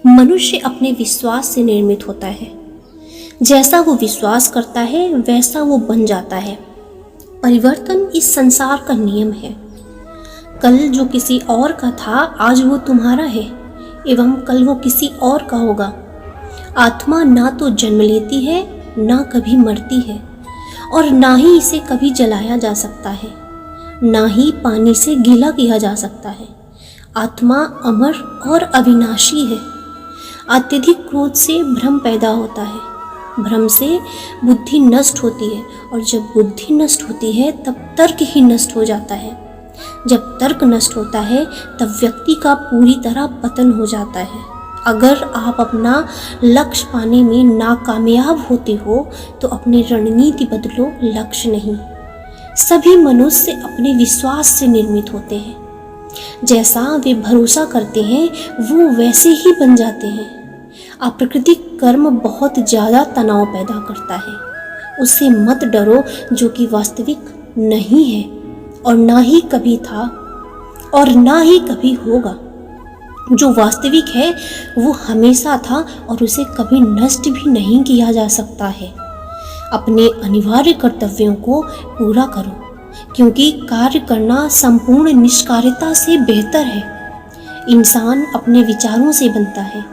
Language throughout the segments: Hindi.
मनुष्य अपने विश्वास से निर्मित होता है। जैसा वो विश्वास करता है वैसा वो बन जाता है। परिवर्तन इस संसार का नियम है। कल जो किसी और का था आज वो तुम्हारा है एवं कल वो किसी और का होगा। आत्मा ना तो जन्म लेती है ना कभी मरती है और ना ही इसे कभी जलाया जा सकता है, ना ही पानी से गीला किया जा सकता है। आत्मा अमर और अविनाशी है। अत्यधिक क्रोध से भ्रम पैदा होता है। भ्रम से बुद्धि नष्ट होती है और जब बुद्धि नष्ट होती है तब तर्क ही नष्ट हो जाता है। जब तर्क नष्ट होता है तब व्यक्ति का पूरी तरह पतन हो जाता है। अगर आप अपना लक्ष्य पाने में नाकामयाब होते हो तो अपनी रणनीति बदलो, लक्ष्य नहीं। सभी मनुष्य अपने विश्वास से निर्मित होते हैं। जैसा वे भरोसा करते हैं वो वैसे ही बन जाते हैं। अप्राकृतिक कर्म बहुत ज़्यादा तनाव पैदा करता है। उससे मत डरो जो कि वास्तविक नहीं है और ना ही कभी था और ना ही कभी होगा। जो वास्तविक है वो हमेशा था और उसे कभी नष्ट भी नहीं किया जा सकता है। अपने अनिवार्य कर्तव्यों को पूरा करो, क्योंकि कार्य करना संपूर्ण निष्कार्यता से बेहतर है। इंसान अपने विचारों से बनता है।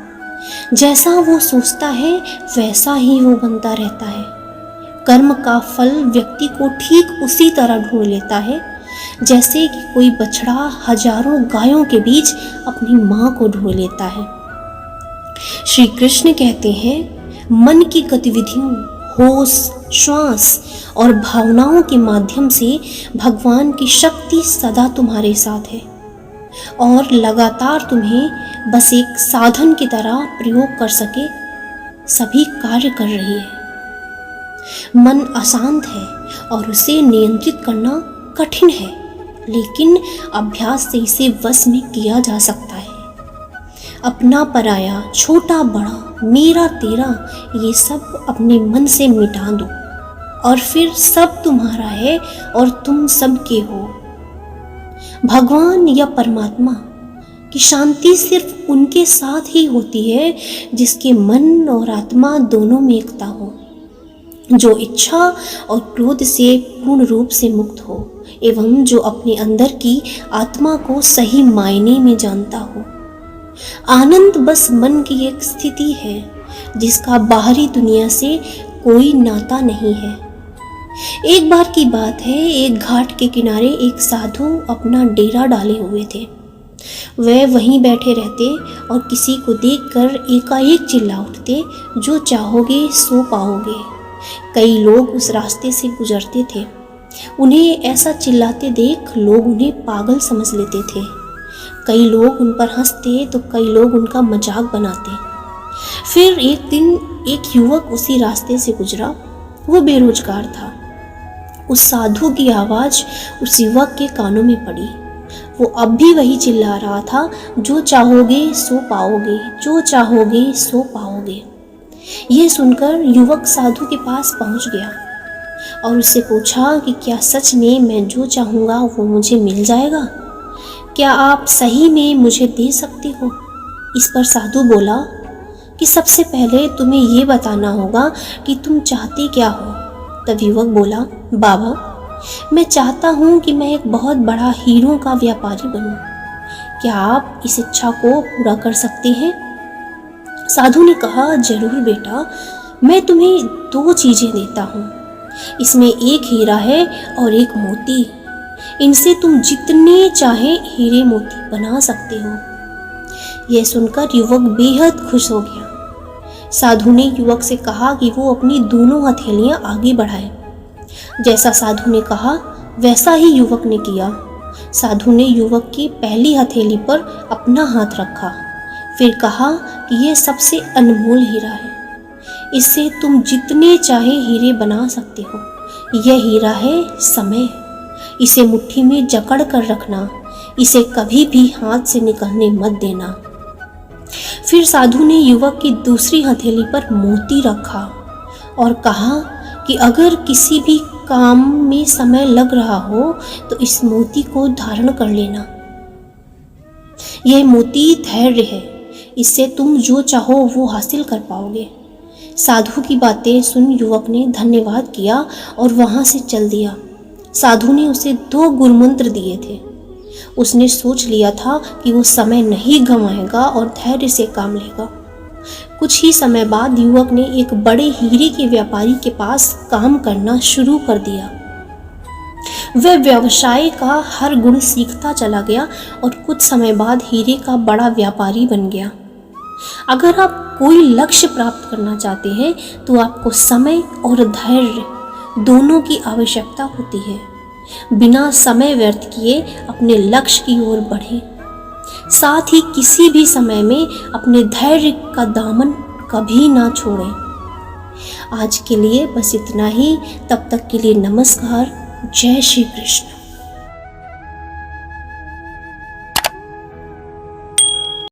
जैसा वो सोचता है वैसा ही वो बनता रहता है। कर्म का फल व्यक्ति को ठीक उसी तरह ढूंढ लेता है जैसे कि कोई बछड़ा हजारों गायों के बीच अपनी मां को ढूंढ लेता है। श्री कृष्ण कहते हैं, मन की गतिविधियों, होश, श्वास और भावनाओं के माध्यम से भगवान की शक्ति सदा तुम्हारे साथ है और लगातार तुम्हें बस एक साधन की तरह प्रयोग कर सके सभी कार्य कर रही है। मन अशांत है और उसे नियंत्रित करना कठिन है, लेकिन अभ्यास से इसे वश में किया जा सकता है। अपना पराया, छोटा बड़ा, मेरा तेरा, ये सब अपने मन से मिटा दो और फिर सब तुम्हारा है और तुम सबके हो। भगवान या परमात्मा की शांति सिर्फ उनके साथ ही होती है जिसके मन और आत्मा दोनों में एकता हो, जो इच्छा और क्रोध से पूर्ण रूप से मुक्त हो एवं जो अपने अंदर की आत्मा को सही मायने में जानता हो। आनंद बस मन की एक स्थिति है जिसका बाहरी दुनिया से कोई नाता नहीं है। एक बार की बात है, एक घाट के किनारे एक साधु अपना डेरा डाले हुए थे। वह वहीं बैठे रहते और किसी को देखकर एकाएक चिल्ला उठते, जो चाहोगे सो पाओगे। कई लोग उस रास्ते से गुजरते थे। उन्हें ऐसा चिल्लाते देख लोग उन्हें पागल समझ लेते थे। कई लोग उन पर हंसते तो कई लोग उनका मजाक बनाते। फिर एक दिन एक युवक उसी रास्ते से गुजरा। वो बेरोजगार था। उस साधु की आवाज़ उस युवक के कानों में पड़ी। वो अब भी वही चिल्ला रहा था, जो चाहोगे सो पाओगे, जो चाहोगे सो पाओगे। ये सुनकर युवक साधु के पास पहुंच गया और उससे पूछा कि क्या सच में मैं जो चाहूँगा वो मुझे मिल जाएगा? क्या आप सही में मुझे दे सकते हो? इस पर साधु बोला कि सबसे पहले तुम्हें ये बताना होगा कि तुम चाहते क्या हो। तब युवक बोला, बाबा मैं चाहता हूँ कि मैं एक बहुत बड़ा हीरों का व्यापारी बनूं। क्या आप इस इच्छा को पूरा कर सकते हैं? साधु ने कहा, जरूर बेटा, मैं तुम्हें 2 चीज़ें देता हूँ। इसमें एक हीरा है और एक मोती। इनसे तुम जितने चाहे हीरे मोती बना सकते हो। यह सुनकर युवक बेहद खुश हो गया। साधु ने युवक से कहा कि वो अपनी दोनों हथेलियां आगे बढ़ाए। जैसा साधु ने कहा वैसा ही युवक ने किया। साधु ने युवक की पहली हथेली पर अपना हाथ रखा, फिर कहा कि यह सबसे अनमोल हीरा है। इससे तुम जितने चाहे हीरे बना सकते हो। यह हीरा है समय। इसे मुट्ठी में जकड़ कर रखना। इसे कभी भी हाथ से निकलने मत देना। फिर साधु ने युवक की दूसरी हथेली पर मोती रखा और कहा कि अगर किसी भी काम में समय लग रहा हो तो इस मोती को धारण कर लेना। यह मोती धैर्य है। इससे तुम जो चाहो वो हासिल कर पाओगे। साधु की बातें सुन युवक ने धन्यवाद किया और वहाँ से चल दिया। साधु ने उसे 2 गुरुमंत्र दिए थे। उसने सोच लिया था कि वो समय नहीं गंवाएगा और धैर्य से काम लेगा। कुछ ही समय बाद युवक ने एक बड़े हीरे के व्यापारी के पास काम करना शुरू कर दिया। वह व्यवसाय का हर गुण सीखता चला गया और कुछ समय बाद हीरे का बड़ा व्यापारी बन गया। अगर आप कोई लक्ष्य प्राप्त करना चाहते हैं तो आपको समय और धैर्य दोनों की आवश्यकता होती है। बिना समय व्यर्थ किए अपने लक्ष्य की ओर बढ़ें। साथ ही किसी भी समय में अपने धैर्य का दामन कभी ना छोड़ें। आज के लिए बस इतना ही। तब तक के लिए नमस्कार। जय श्री कृष्ण।